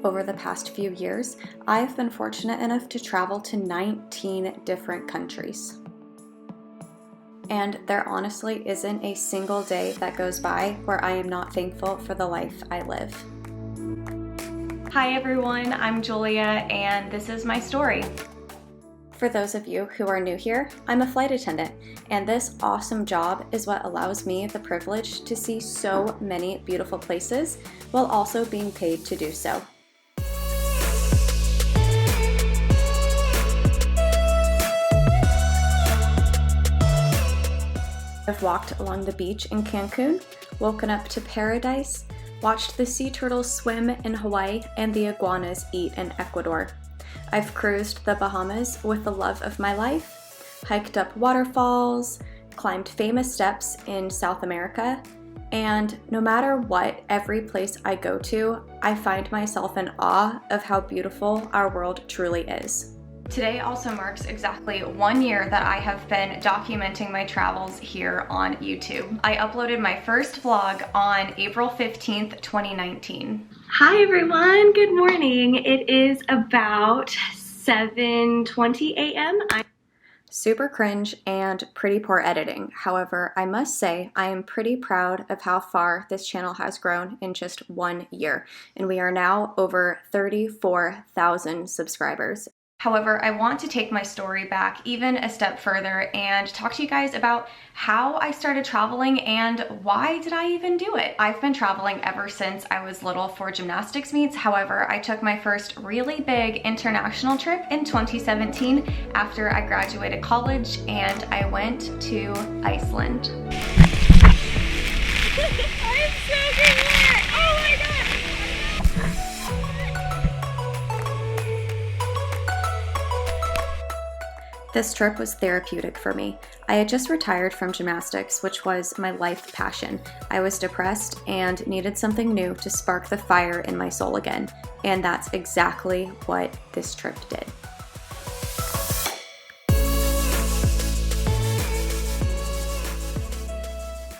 over the past few years, I've been fortunate enough to travel to 19 different countries. And there honestly isn't a single day that goes by where I am not thankful for the life I live. Hi everyone, I'm Julia and this is my story. For those of you who are new here, I'm a flight attendant, and this awesome job is what allows me the privilege to see so many beautiful places while also being paid to do so. I've walked along the beach in Cancun, woken up to paradise, watched the sea turtles swim in Hawaii and the iguanas eat in Ecuador. I've cruised the Bahamas with the love of my life, hiked up waterfalls, climbed famous steps in South America, and no matter what, every place I go to, I find myself in awe of how beautiful our world truly is. Today also marks exactly 1 year that I have been documenting my travels here on YouTube. I uploaded my first vlog on April 15th, 2019. Hi everyone, good morning. It is about 7:20 a.m. Super cringe and pretty poor editing. However, I must say I am pretty proud of how far this channel has grown in just 1 year, and we are now over 34,000 subscribers. However, I want to take my story back even a step further and talk to you guys about how I started traveling and why did I even do it. I've been traveling ever since I was little for gymnastics meets. However, I took my first really big international trip in 2017 after I graduated college, and I went to Iceland. I'm soaking wet! Oh my god! This trip was therapeutic for me. I had just retired from gymnastics, which was my life passion. I was depressed and needed something new to spark the fire in my soul again, and that's exactly what this trip did.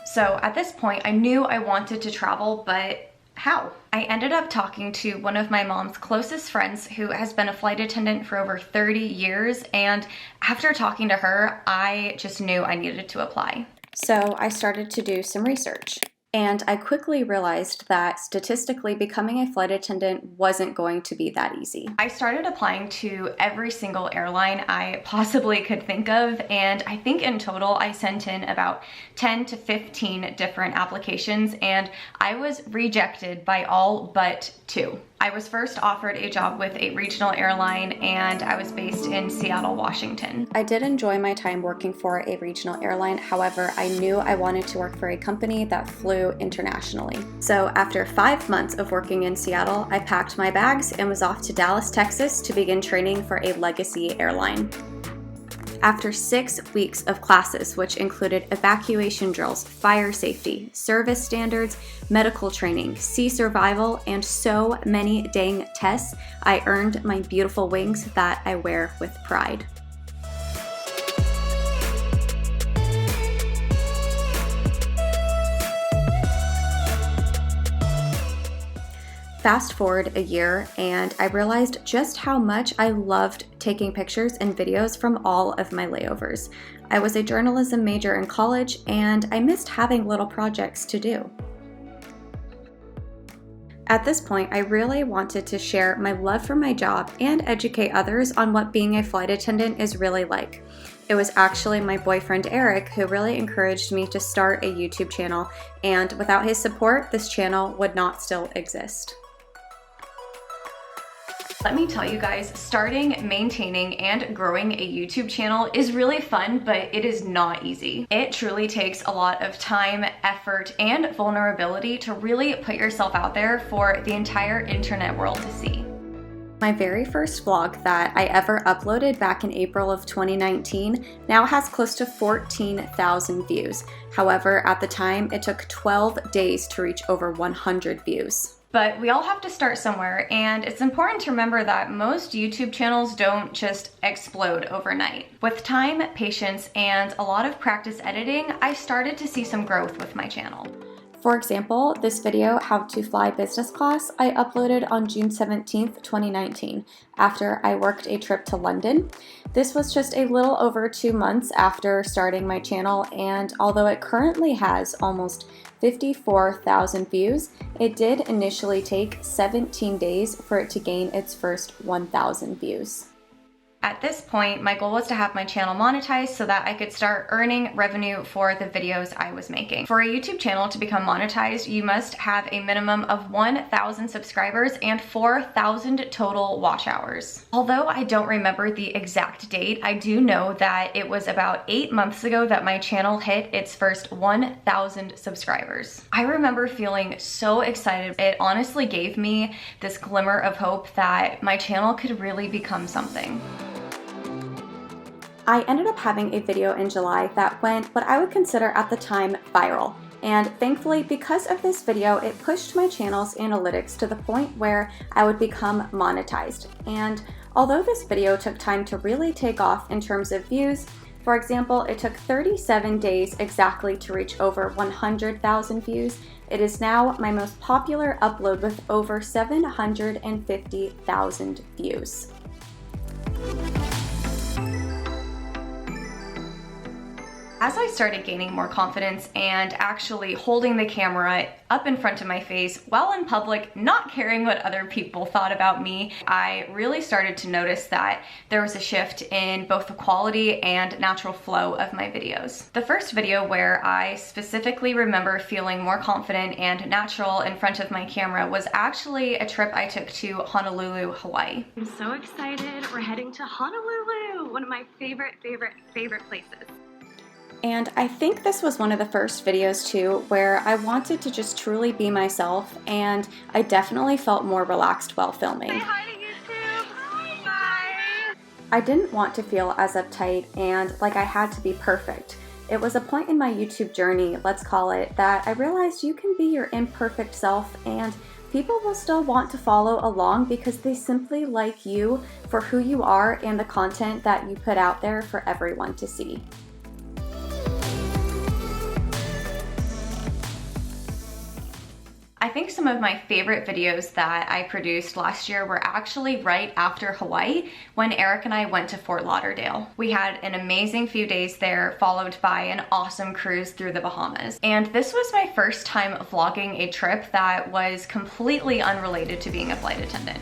So at this point, I knew I wanted to travel, but how? I ended up talking to one of my mom's closest friends who has been a flight attendant for over 30 years, and after talking to her, I just knew I needed to apply. So I started to do some research, and I quickly realized that statistically becoming a flight attendant wasn't going to be that easy. I started applying to every single airline I possibly could think of, and I think in total I sent in about 10 to 15 different applications, and I was rejected by all but 2. I was first offered a job with a regional airline, and I was based in Seattle, Washington. I did enjoy my time working for a regional airline. However, I knew I wanted to work for a company that flew internationally. So after 5 months of working in Seattle, I packed my bags and was off to Dallas, Texas to begin training for a legacy airline. After 6 weeks of classes, which included evacuation drills, fire safety, service standards, medical training, sea survival, and so many dang tests, I earned my beautiful wings that I wear with pride. Fast forward a year, and I realized just how much I loved taking pictures and videos from all of my layovers. I was a journalism major in college, and I missed having little projects to do. At this point, I really wanted to share my love for my job and educate others on what being a flight attendant is really like. It was actually my boyfriend Eric who really encouraged me to start a YouTube channel, and without his support, this channel would not still exist. Let me tell you guys, starting, maintaining, and growing a YouTube channel is really fun, but it is not easy. It truly takes a lot of time, effort, and vulnerability to really put yourself out there for the entire internet world to see. My very first vlog that I ever uploaded back in April of 2019 now has close to 14,000 views. However, at the time, it took 12 days to reach over 100 views. But we all have to start somewhere, and it's important to remember that most YouTube channels don't just explode overnight. With time, patience, and a lot of practice editing, I started to see some growth with my channel. For example, this video, How to Fly Business Class, I uploaded on June 17th, 2019, after I worked a trip to London. This was just a little over 2 months after starting my channel, and although it currently has almost 54,000 views, it did initially take 17 days for it to gain its first 1,000 views. At this point, my goal was to have my channel monetized so that I could start earning revenue for the videos I was making. For a YouTube channel to become monetized, you must have a minimum of 1,000 subscribers and 4,000 total watch hours. Although I don't remember the exact date, I do know that it was about 8 months ago that my channel hit its first 1,000 subscribers. I remember feeling so excited. It honestly gave me this glimmer of hope that my channel could really become something. I ended up having a video in July that went what I would consider at the time viral. And thankfully, because of this video, it pushed my channel's analytics to the point where I would become monetized. And although this video took time to really take off in terms of views, for example, it took 37 days exactly to reach over 100,000 views, it is now my most popular upload with over 750,000 views. As I started gaining more confidence and actually holding the camera up in front of my face while in public, not caring what other people thought about me, I really started to notice that there was a shift in both the quality and natural flow of my videos. The first video where I specifically remember feeling more confident and natural in front of my camera was actually a trip I took to Honolulu, Hawaii. I'm so excited. We're heading to Honolulu, one of my favorite places. And I think this was one of the first videos too where I wanted to just truly be myself, and I definitely felt more relaxed while filming. Say hi to YouTube. Bye. I didn't want to feel as uptight and like I had to be perfect. It was a point in my YouTube journey, let's call it, that I realized you can be your imperfect self and people will still want to follow along because they simply like you for who you are and the content that you put out there for everyone to see. I think some of my favorite videos that I produced last year were actually right after Hawaii when Eric and I went to Fort Lauderdale. We had an amazing few days there, followed by an awesome cruise through the Bahamas. And this was my first time vlogging a trip that was completely unrelated to being a flight attendant.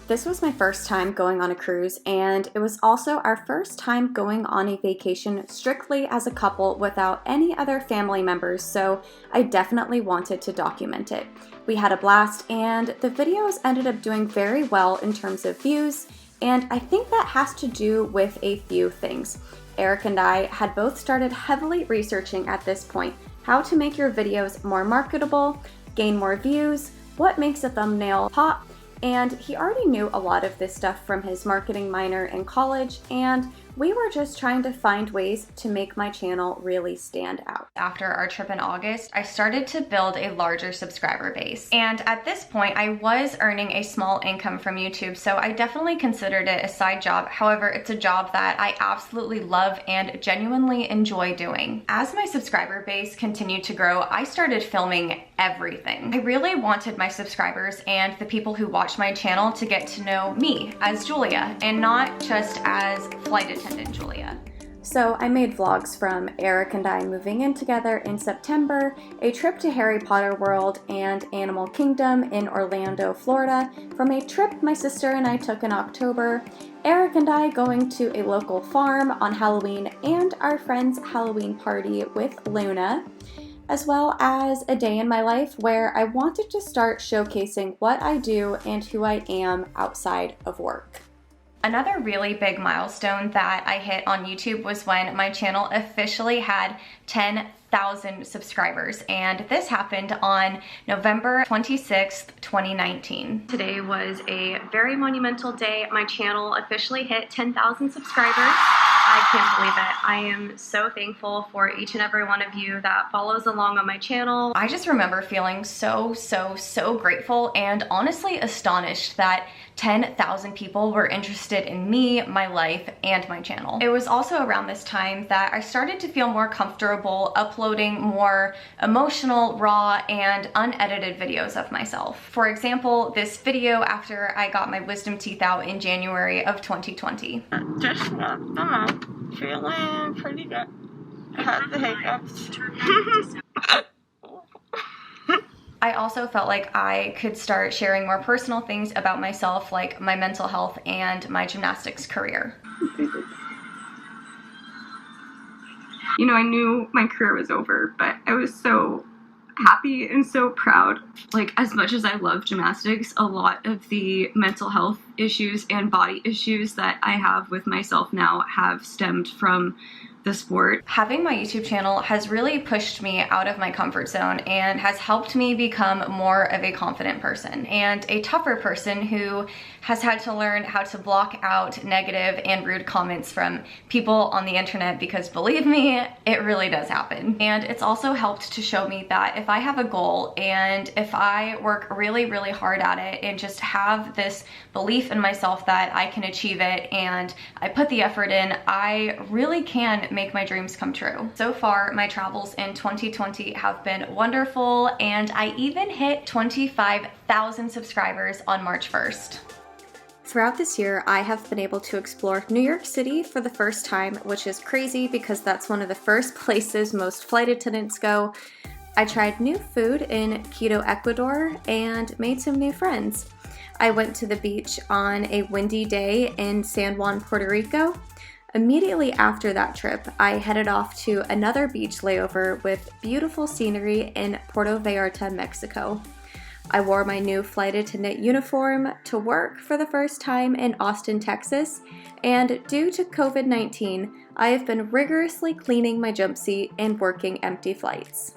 This was my first time going on a cruise, and it was also our first time going on a vacation strictly as a couple without any other family members, so I definitely wanted to document it. We had a blast, and the videos ended up doing very well in terms of views, and I think that has to do with a few things. Eric and I had both started heavily researching at this point how to make your videos more marketable, gain more views, what makes a thumbnail pop, and he already knew a lot of this stuff from his marketing minor in college, and we were just trying to find ways to make my channel really stand out. After our trip in August, I started to build a larger subscriber base. And at this point, I was earning a small income from YouTube, so I definitely considered it a side job. However, it's a job that I absolutely love and genuinely enjoy doing. As my subscriber base continued to grow, I started filming everything. I really wanted my subscribers and the people who watch my channel to get to know me as Julia and not just as flight attendant Julia. So I made vlogs from Eric and I moving in together in September, a trip to Harry Potter World and Animal Kingdom in Orlando, Florida, from a trip my sister and I took in October, Eric and I going to a local farm on Halloween, and our friend's Halloween party with Luna, as well as a day in my life where I wanted to start showcasing what I do and who I am outside of work. Another really big milestone that I hit on YouTube was when my channel officially had 10,000 subscribers, and this happened on November 26th, 2019. Today was a very monumental day. My channel officially hit 10,000 subscribers. I can't believe it. I am so thankful for each and every one of you that follows along on my channel. I just remember feeling so grateful and honestly astonished that 10,000 people were interested in me, my life, and my channel. It was also around this time that I started to feel more comfortable uploading more emotional, raw, and unedited videos of myself. For example, this video after I got my wisdom teeth out in January of 2020. Just knocked them out. Feeling pretty good. I had the hiccups. I also felt like I could start sharing more personal things about myself, like my mental health and my gymnastics career. You know, I knew my career was over, but I was so happy and so proud. Like, as much as I love gymnastics, a lot of the mental health issues and body issues that I have with myself now have stemmed from the sport. Having my YouTube channel has really pushed me out of my comfort zone and has helped me become more of a confident person and a tougher person who has had to learn how to block out negative and rude comments from people on the internet, because believe me, it really does happen. And it's also helped to show me that if I have a goal and if I work really hard at it and just have this belief in myself that I can achieve it and I put the effort in, I really can make my dreams come true. So far, my travels in 2020 have been wonderful, and I even hit 25,000 subscribers on March 1st. Throughout this year, I have been able to explore New York City for the first time, which is crazy because that's one of the first places most flight attendants go. I tried new food in Quito, Ecuador, and made some new friends. I went to the beach on a windy day in San Juan, Puerto Rico. Immediately after that trip, I headed off to another beach layover with beautiful scenery in Puerto Vallarta, Mexico. I wore my new flight attendant uniform to work for the first time in Austin, Texas, and due to COVID-19, I have been rigorously cleaning my jump seat and working empty flights.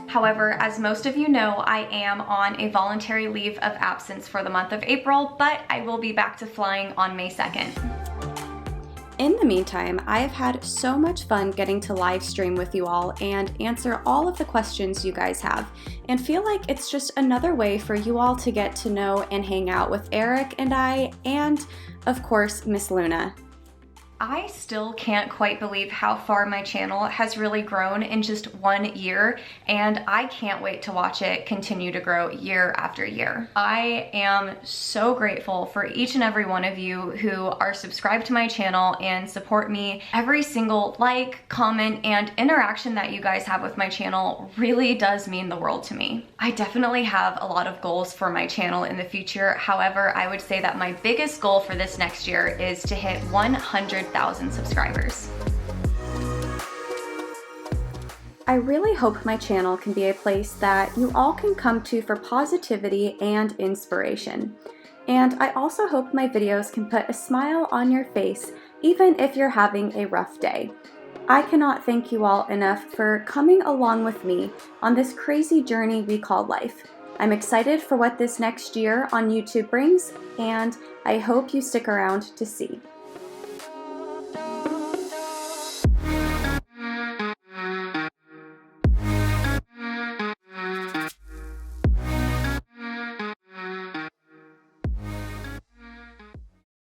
However, as most of you know, I am on a voluntary leave of absence for the month of April, but I will be back to flying on May 2nd. In the meantime, I have had so much fun getting to live stream with you all and answer all of the questions you guys have, and feel like it's just another way for you all to get to know and hang out with Eric and I, and of course, Miss Luna. I still can't quite believe how far my channel has really grown in just 1 year, and I can't wait to watch it continue to grow year after year. I am so grateful for each and every one of you who are subscribed to my channel and support me. Every single like, comment, and interaction that you guys have with my channel really does mean the world to me. I definitely have a lot of goals for my channel in the future. However, I would say that my biggest goal for this next year is to hit 100,000 subscribers. I really hope my channel can be a place that you all can come to for positivity and inspiration. And I also hope my videos can put a smile on your face even if you're having a rough day. I cannot thank you all enough for coming along with me on this crazy journey we call life. I'm excited for what this next year on YouTube brings, and I hope you stick around to see.